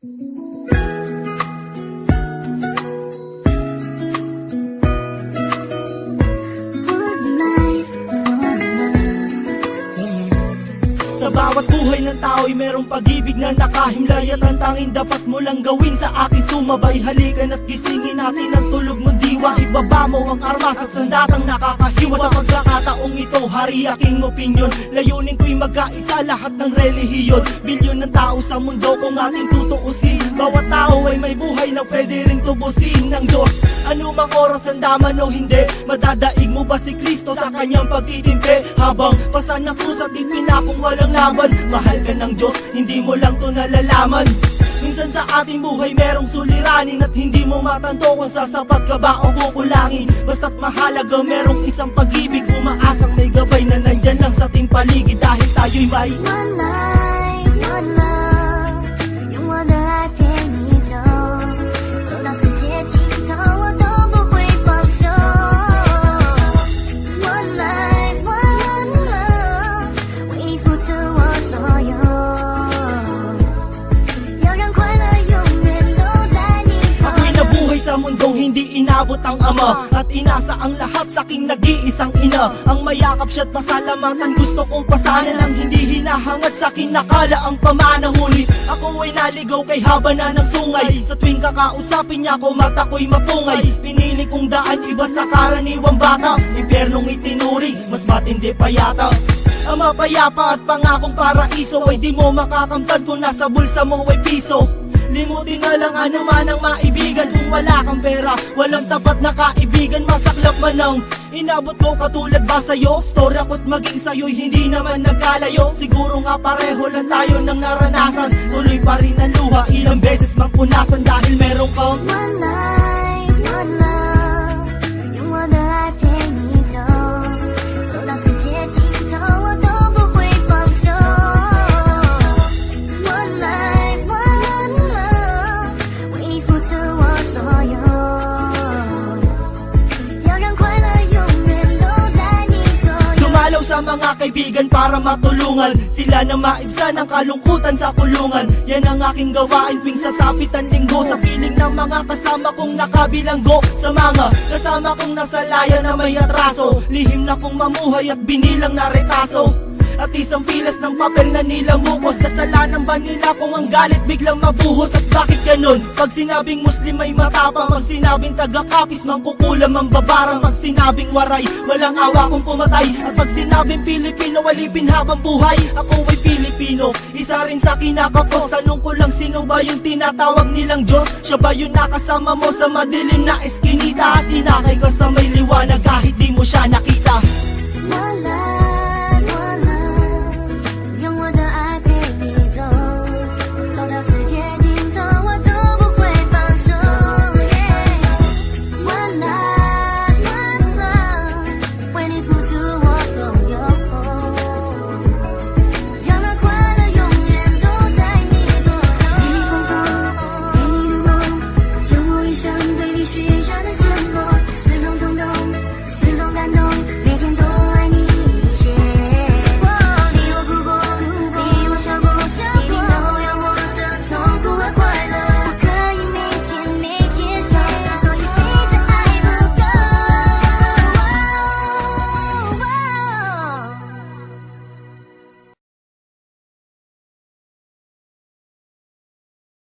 Sa bawat buhay ng tao'y merong pag-ibig na nakahimlay, at ang tanging dapat mo lang gawin sa akin sumabay. Halikan at gisingin natin ang tulog mong diwa. Ibaba mo ang armas at sandatang nakakahiwa. Sa pagkakataong ito, hari aking opinyon. Layunin ko'y magkaisa lahat ng relihiyon. Bilyon ng tao sa mundo kung ating tutuusin. Bawat tao ay may buhay na pwede ring tubusin ng Diyos. Anumang oras ang daman o hindi, madadaig mo ba si Kristo sa kanyang pagtitimpi? Habang pasan ng krus at ipinakong walang laban, mahal ka ng Diyos, hindi mo lang to nalalaman. Minsan sa ating buhay merong suliranin at hindi mo matanto kung sasapat ka ba o kukulangin. Basta't mahalaga merong isang pag-ibig, umaasang may gabay na nandyan lang sa ating paligid. Dahil tayo'y may one life, one love，用我的爱陪你走，走到世界尽头，我都不会放手。One life, one love，为你付出我所有，要让快乐永远都在你左右。 Ako'y nabuhay sa mundong hindi inabot ang ama, at inasa ang lahat sa aking nag-iisang ina. Ang mayakap siya't pasalamatan, gusto kong pasanan ang hindi hinahangad sa aking nakala ang pamana. Ngunit ako ay naligaw kay haba na ng sungay. Sa tuwing kakausapin niya ko, mata ko'y mapungay. Pinili kong daan iba sa karaniwang bata, impyernong itinuri, mas matindi pa yata. Ang mapayapa at pangakong paraiso ay di mo makakamtan kung nasa bulsa mo ay piso. Limutin na lang ano man ang maibigan. Kung wala kang pera, walang tapat na kaibigan. Masaklap man ang inabot ko katulad ba sa'yo? Story ako't maging sa'yo'y hindi naman nagkalayo. Siguro nga pareho lang tayo ng naranasan. Tuloy pa rin ang luha, ilang beses mang punasan. Dahil meron kang One life, one love，用我的爱陪你走，走到世界尽头，我都不会放手。One life, one love，为你付出我所有，要让快乐永远都在你左右。 Dumalaw sa mga kaibigan para matulungan sila na maibsan ang kalungkutan sa kulungan. Yan ang aking gawain tuwing sasapit ang linggo. Sa piling ng mga kasama kong nakabilanggo, sa mga kasama kong nasa laya na may atraso, lihim na kong mamuhay at binilang na retaso. At isang pilas ng papel na nilamukos. Kasalanan ba nila kung ang galit biglang mabuhos? At bakit ganun? Pag sinabing Muslim ay matapang, pag sinabing taga-kapis mangkukulam ang babarang, pag sinabing waray walang awa kung pumatay, at pag sinabing Pilipino walipin habang buhay. Ako ay Pilipino, isa rin sa kinakapos. Tanong ko lang, sino ba yung tinatawag nilang Diyos? Siya ba yung nakasama mo sa madilim na eskinita, at inakay ka sa may liwanag kahit di mo siya nakita? One life.